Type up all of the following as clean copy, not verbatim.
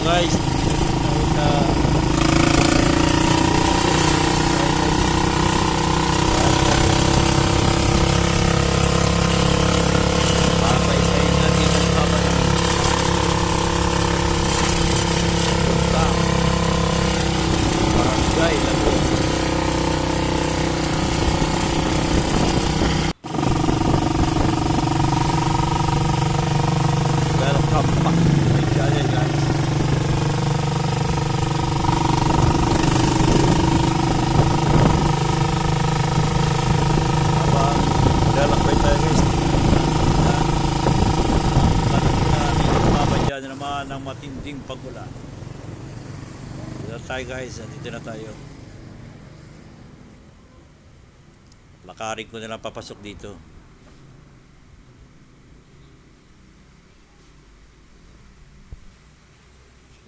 guys, sa papaypayin natin ang haba ng punta Barangay Lago. Welcome back to my channel, guys. Lalakbay tayo, guys. Panahon namin mabadya na naman ng matinding pagulan. Dito tayo, guys. Dito na tayo. Lakarin ko na lang papasok dito.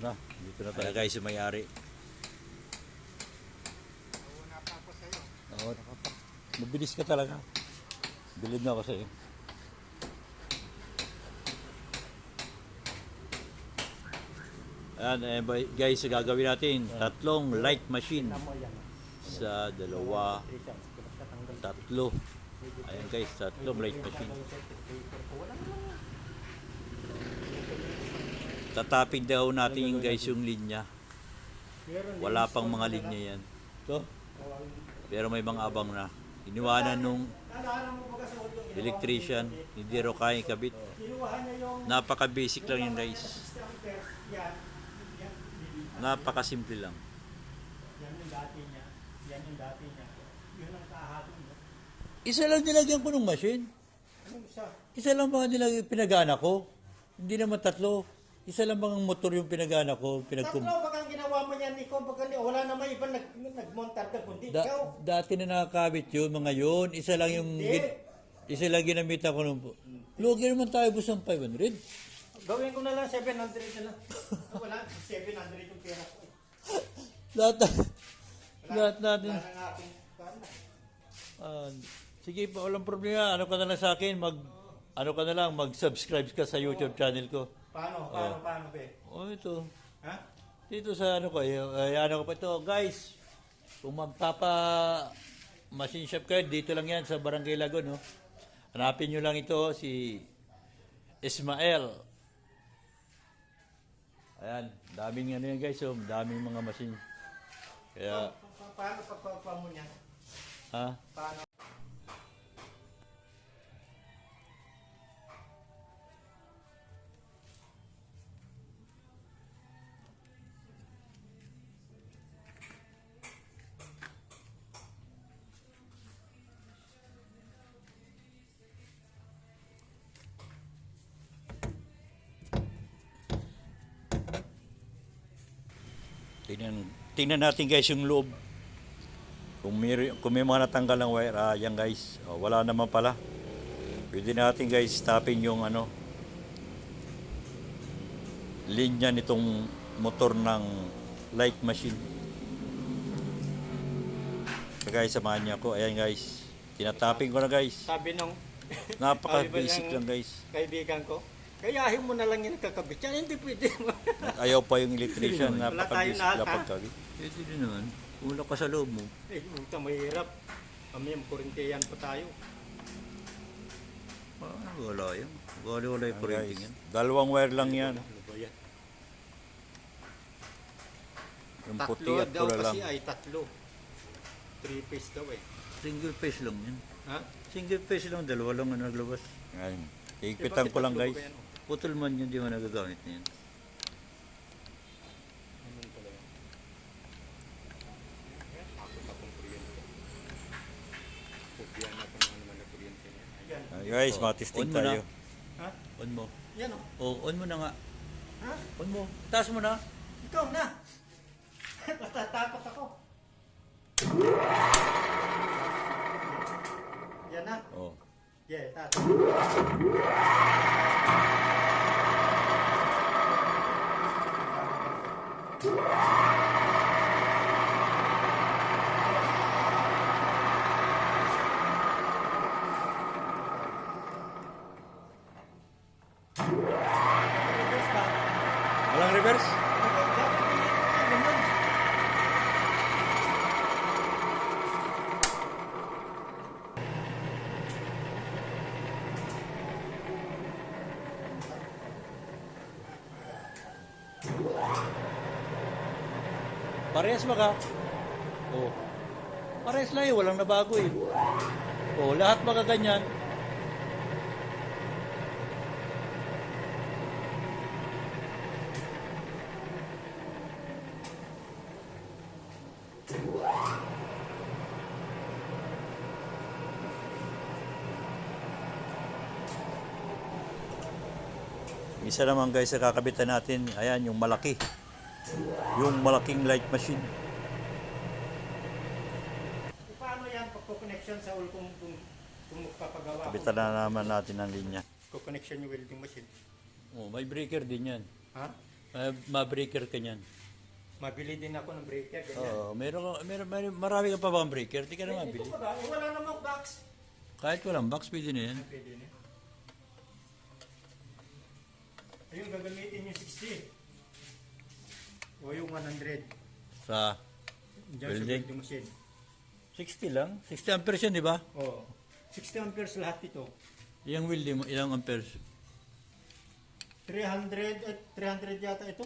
Na, dito na tayo, guys, yung may-ari. Oo, mabilis ka talaga. Bilid na ako sa iyo. Ayan, guys, gagawin natin tatlong light machine sa dalawa, tatlo. Ayan, guys, tatlong light machine. Tatapin daw natin, guys, yung linya. Wala pang mga linya yan. So, pero may mga abang na. Iniwanan nung electrician, hindi ro kaya kabit. Napaka-basic lang yun, guys. Napaka-simple lang. Isa lang nilagyan ko ng machine. Isa lang ba nilagyan pinagana ko? Hindi naman tatlo. Isa lang bang motor yung pinagana ko? Tatlo baka ang ginawa mo yan, ikaw baka wala naman iba nagmontar ka kundi ikaw. Dati na nakakabit yun, mga yun. Isa lang yung isa lang ginamit ako nung lugi naman tayo busang 500. Gawin ko na lang 700 na lang. Wala, 700 yung pera ko. Lahat natin. Wala ng aking Sige pa, walang problema. Ano ka na lang sa akin, mag-subscribe ka sa YouTube channel ko. Paano, be? Oh, ito. Ha? Dito sa ano ko, ano ko pa ito, guys. Kung magpapa machine shop kayo, dito lang yan sa Barangay Lago, no? Hanapin nyo lang ito, si Ismael. Ayan, daming ano yan, guys, oh, daming mga machine. Kaya, Paano pagpapa mo niya? ha? Paano? Tingnan natin, guys, yung loob. Kung may mga natanggal ng wire, yan, guys. Wala naman pala. Pwede natin, guys, tapin yung ano, linya nitong motor ng light machine. So, guys, samahan niyo ako. Ayan, guys. Tinatapin ko na, guys. Sabi nung Napaka-basic lang, guys. kaibigan ko, kayahin mo na lang yung kakabit yan, hindi pwede mo. Ayaw pa yung electrician. Wala tayong Napaka-basic lahat, lang ha? pagkabit. Pwede din naman. Wala ka sa loob mo. Ito mahirap. Kami yung kurintiyan pa tayo. Wala yan. Wala yung printing yan. Dalawang wire lang yan. Ano ba yan? Yung Tatlo puti at daw pula lang. kasi ay tatlo. 3 piece daw eh. Single phase lang yan. Ha? Single phase lang. Dalawa lang ang naglabas. Ngayon, higpitan ko lang, guys. Putol man yun. Di mo nagagamit na yan. Guys, matisting On mo na. tayo. Ha? On mo. Yan o. Oh, on mo na nga. Ha? On mo. Taas mo na. Ikaw na. Matatakot ako. Yan na. Oh. Yeah, tato. Walang reverse? Parehas ba ka? Oh. Parehas lang eh, walang nabago eh. Oh, lahat mga ganyan. Isa naman guys sa kakabitan natin, ayan yung malaki. Yung malaking light machine. Paano yan pagko-connection sa ulo kung magpapagawa? Kabitan na naman natin ang linya. Connection yung welding machine. Oh, may breaker din yan. Ha? Ma-breaker ka niyan. Mabili din ako ng breaker. Ganyan. Oh, marami ka pa bang breaker? Di ka na mabili. Ito pa ba? Wala namang box. Kahit walang box, pwede na yan. Pwede na. Ayun, gagamitin yung 60. O yung 100. Sa Diyan sa welding. welding machine. 60 lang. 60 amperes yan, di ba? O, 60 amperes lahat ito. Yung welding mo, ilang amperes? 300 yata ito.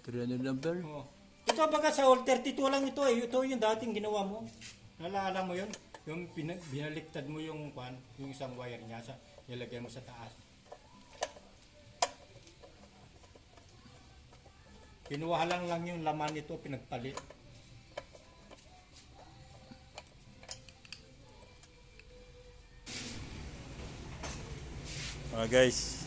300 ampere? Oh. Ito baga sa all 32 lang ito eh. Ito yung dating ginawa mo. Nalala mo yun? Yung binaliktad mo yung yung isang wire niya sa nilagay mo sa taas. Kinuha lang yung laman nito, pinagpalit. Guys,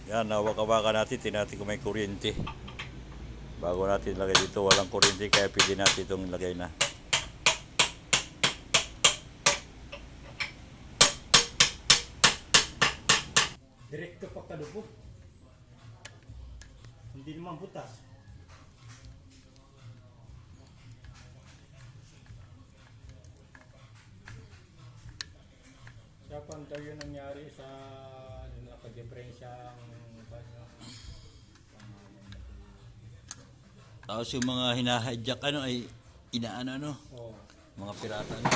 yan, hawak-hawakan natin, tinatin kung may kuryente. Bago natin lagay dito, walang kuryente, kaya pwede natin itong lagay na. Direkto pa kalubog. Hindi naman butas. Siya kung daw yun nangyari sa nakadiferensyang Tapos yung mga hinahadyak ay inaano oh. mga pirata ano.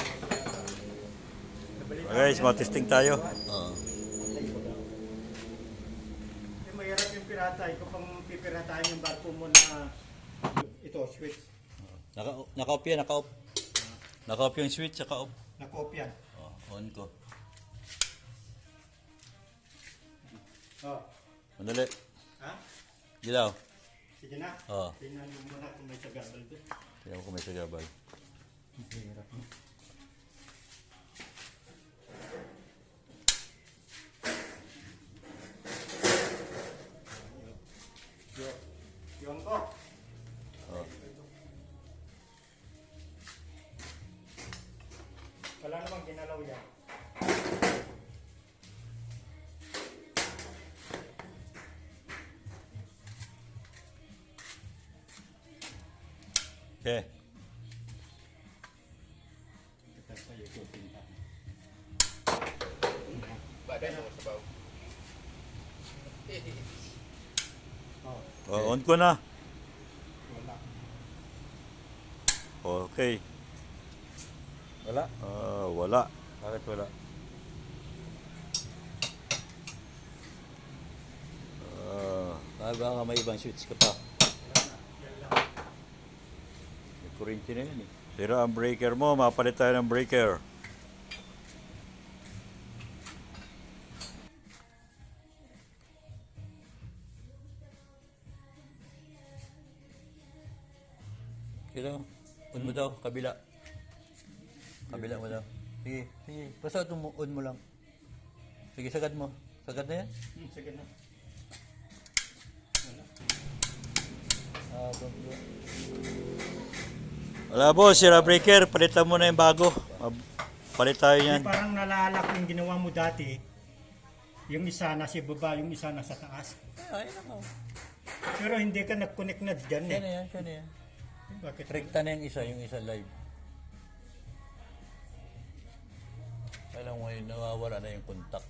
Guys, matesting tayo. Oo. Mahirap yung pirata. Ikaw pang pipiratahin yung barko mo na ito, switch. Naka-off yan, naka-off. Naka-off yung switch, naka-off. Nakopyan. Oh, on ko. Oh. Mandali. Ha? Gilaw. Sige na. Oo. Tingnan mo muna kung may sagabal doon. Tingnan mo kung may sagabal. Mahirap mo. Yung ko. Oh. Wala namang ginalaw yan. Okay. Ito sa YouTube pinta. Oh, On ko na. wala. Okay. Wala? Wala. Bakit wala? Baka may ibang switch ka pa. May kuryente na yan eh. Sira ang breaker mo, mapalit tayo ng breaker. Kailan? On mo daw, kabila. Kabila mo daw. Sige, sige. Basta on mo lang. Sige, sagad mo. Sagad na yan? Sige na. Wala boss, sira breaker, palitan mo na yung bago. Palit tayo yan. Parang nalala ko yung ginawa mo dati. Yung isa nasa baba, yung isa nasa taas. Ay, nako. Pero hindi ka nag-connect na dyan Siya eh. na yan, siya na yan. Bakit? Rekta na yung isa live. Alam mo yun, nawawala na yung contact.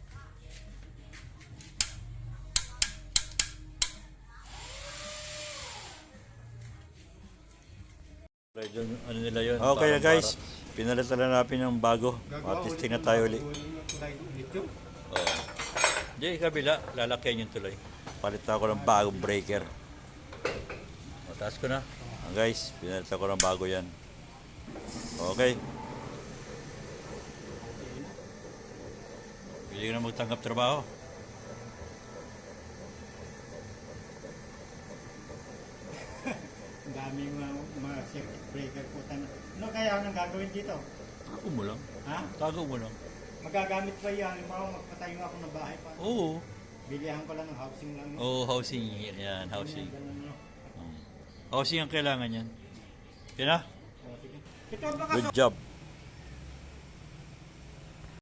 Ano nila yun? Okay na Parang guys, pinalitan na natin ng bago. Matesting na tayo ulit. Oo. Hindi, kabila. Lalakyan yung tuloy. Palit ako ng bagong breaker. Taas ko na. Guys, pinalitan ko ng bago yan. Okay. Pwede ka na magtanggap trabaho. Ang daming mga circuit breaker po. Ano kaya ang gagawin dito? Tago mo lang. Ha? Tago mo lang. Magagamit pa yan. Halimbawa, magpatayo ako ng bahay pa. Oo. Bilihan ko lang ng housing lang. No? Oo, housing. Yan, housing. Ganun, no? Housing ang kailangan yan. Yan na. Oh, sige. Ito baka Good job.